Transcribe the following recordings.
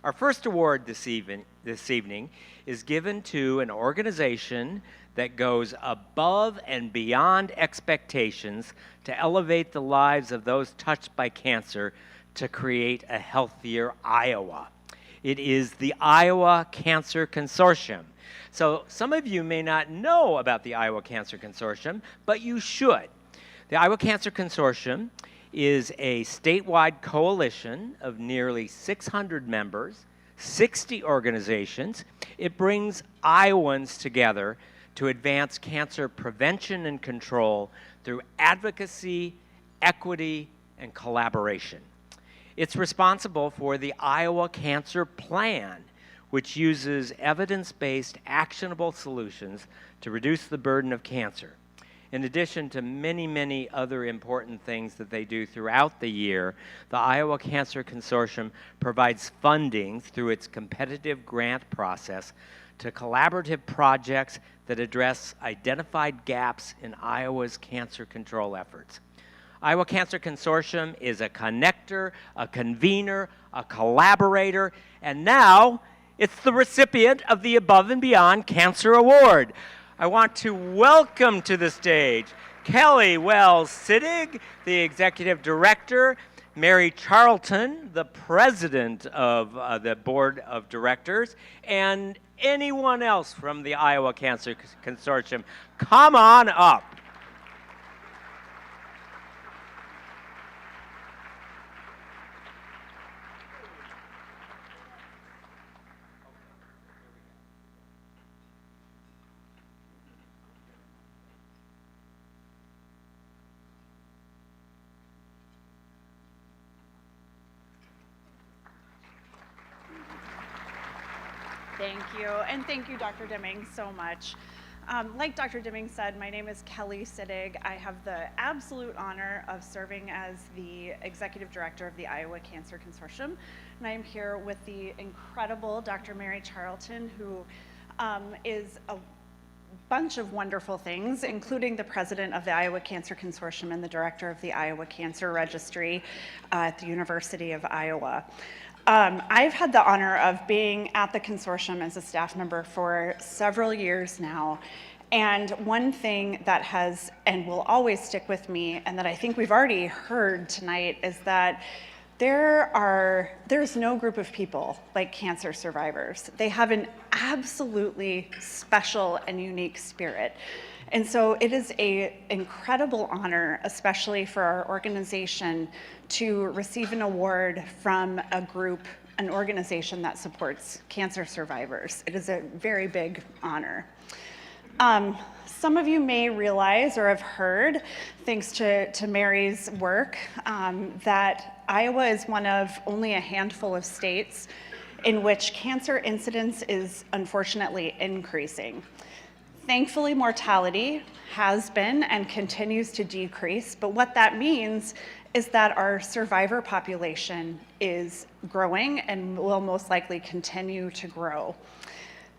Our first award this evening is given to an organization that goes above and beyond expectations to elevate the lives of those touched by cancer to create a healthier Iowa. It is the Iowa Cancer Consortium. So some of you may not know about the Iowa Cancer Consortium, but you should. The Iowa Cancer Consortium is a statewide coalition of nearly 600 members, 60 organizations. It brings Iowans together to advance cancer prevention and control through advocacy, equity, and collaboration. It's responsible for the Iowa Cancer Plan, which uses evidence-based, actionable solutions to reduce the burden of cancer. In addition to many, many other important things that they do throughout the year, the Iowa Cancer Consortium provides funding through its competitive grant process to collaborative projects that address identified gaps in Iowa's cancer control efforts. Iowa Cancer Consortium is a connector, a convener, a collaborator, and now it's the recipient of the Above and Beyond Cancer Award. I want to welcome to the stage Kelly Wells-Sittig, the Executive Director, Mary Charlton, the President of the Board of Directors, and anyone else from the Iowa Cancer Consortium. Come on up. Thank you, and thank you, Dr. Deming, so much. Like Dr. Deming said, my name is Kelly Sittig. I have the absolute honor of serving as the Executive Director of the Iowa Cancer Consortium, and I am here with the incredible Dr. Mary Charlton, who is a bunch of wonderful things, including the President of the Iowa Cancer Consortium and the Director of the Iowa Cancer Registry at the University of Iowa. I've had the honor of being at the consortium as a staff member for several years now, and one thing that has and will always stick with me, and that I think we've already heard tonight, is that there's no group of people like cancer survivors. They have an absolutely special and unique spirit. And so it is an incredible honor, especially for our organization, to receive an award from a group, an organization that supports cancer survivors. It is a very big honor. Some of you may realize or have heard, thanks to Mary's work, that Iowa is one of only a handful of states in which cancer incidence is unfortunately increasing. Thankfully, mortality has been and continues to decrease, but what that means is that our survivor population is growing and will most likely continue to grow.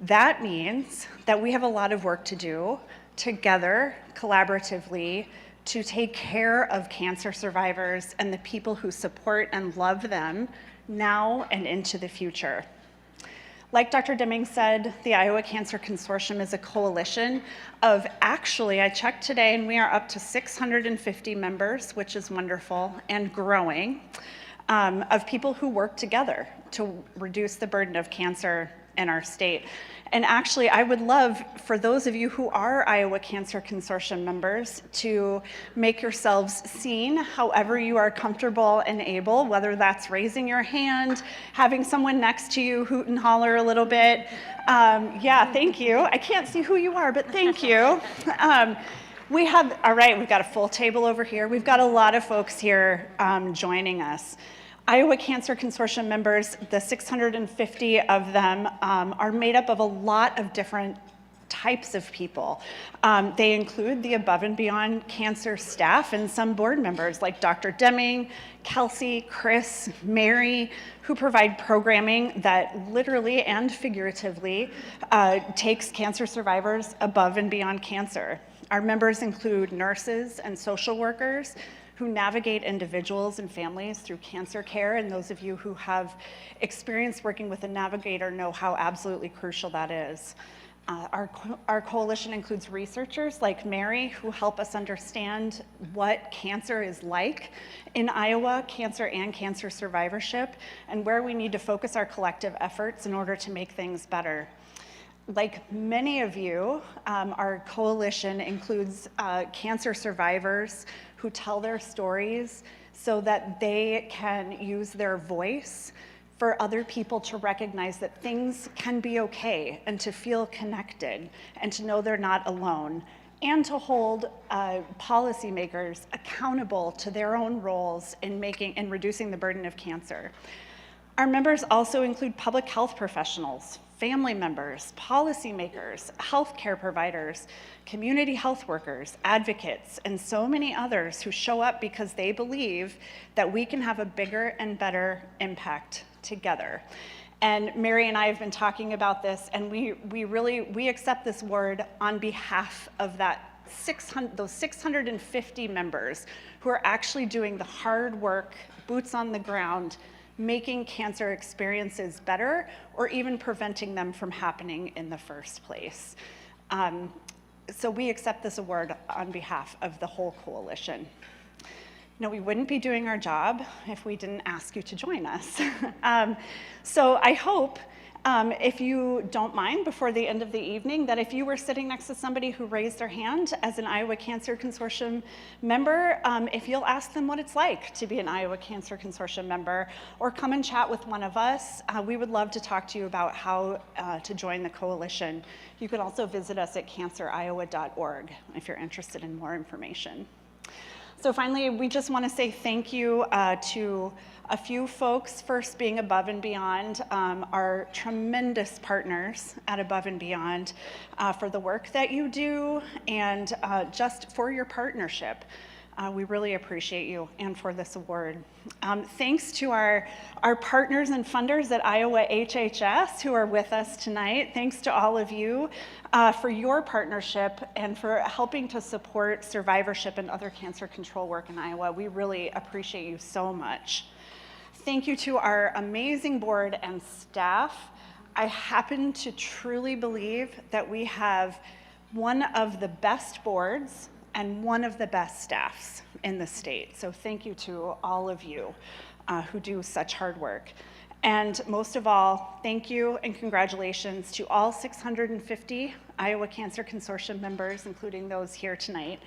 That means that we have a lot of work to do together, collaboratively, to take care of cancer survivors and the people who support and love them now and into the future. Like Dr. Deming said, the Iowa Cancer Consortium is a coalition of, actually, I checked today, and we are up to 650 members, which is wonderful, and growing, of people who work together to reduce the burden of cancer in our state. And actually, I would love for those of you who are Iowa Cancer Consortium members to make yourselves seen however you are comfortable and able, whether that's raising your hand, having someone next to you hoot and holler a little bit. Yeah, thank you. I can't see who you are, but thank you. All right, we've got a full table over here. We've got a lot of folks here joining us. Iowa Cancer Consortium members, the 650 of them, are made up of a lot of different types of people. They include the Above and Beyond Cancer staff and some board members like Dr. Deming, Kelsey, Chris, Mary, who provide programming that literally and figuratively takes cancer survivors above and beyond cancer. Our members include nurses and social workers, who navigate individuals and families through cancer care, and those of you who have experience working with a navigator know how absolutely crucial that is. Our coalition includes researchers like Mary who help us understand what cancer is like in Iowa, cancer and cancer survivorship, and where we need to focus our collective efforts in order to make things better. Like many of you, our coalition includes cancer survivors who tell their stories so that they can use their voice for other people to recognize that things can be okay and to feel connected and to know they're not alone, and to hold policymakers accountable to their own roles in reducing the burden of cancer. Our members also include public health professionals, family members, policymakers, healthcare providers, community health workers, advocates, and so many others who show up because they believe that we can have a bigger and better impact together. And Mary and I have been talking about this, and we accept this word on behalf of those 650 members who are actually doing the hard work, boots on the ground, making cancer experiences better, or even preventing them from happening in the first place. So we accept this award on behalf of the whole coalition. No, we wouldn't be doing our job if we didn't ask you to join us. So I hope, if you don't mind, before the end of the evening, that if you were sitting next to somebody who raised their hand as an Iowa Cancer Consortium member, if you'll ask them what it's like to be an Iowa Cancer Consortium member, or come and chat with one of us, we would love to talk to you about how to join the coalition. You can also visit us at canceririowa.org if you're interested in more information. So finally, we just want to say thank you to a few folks, first being Above and Beyond, our tremendous partners at Above and Beyond, for the work that you do and just for your partnership. We really appreciate you, and for this award. Thanks to our partners and funders at Iowa HHS who are with us tonight. Thanks to all of you for your partnership and for helping to support survivorship and other cancer control work in Iowa. We really appreciate you so much. Thank you to our amazing board and staff. I happen to truly believe that we have one of the best boards and one of the best staffs in the state. So thank you to all of you who do such hard work. And most of all, thank you and congratulations to all 650 Iowa Cancer Consortium members, including those here tonight,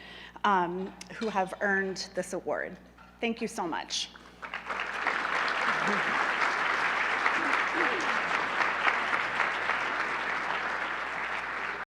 who have earned this award. Thank you so much.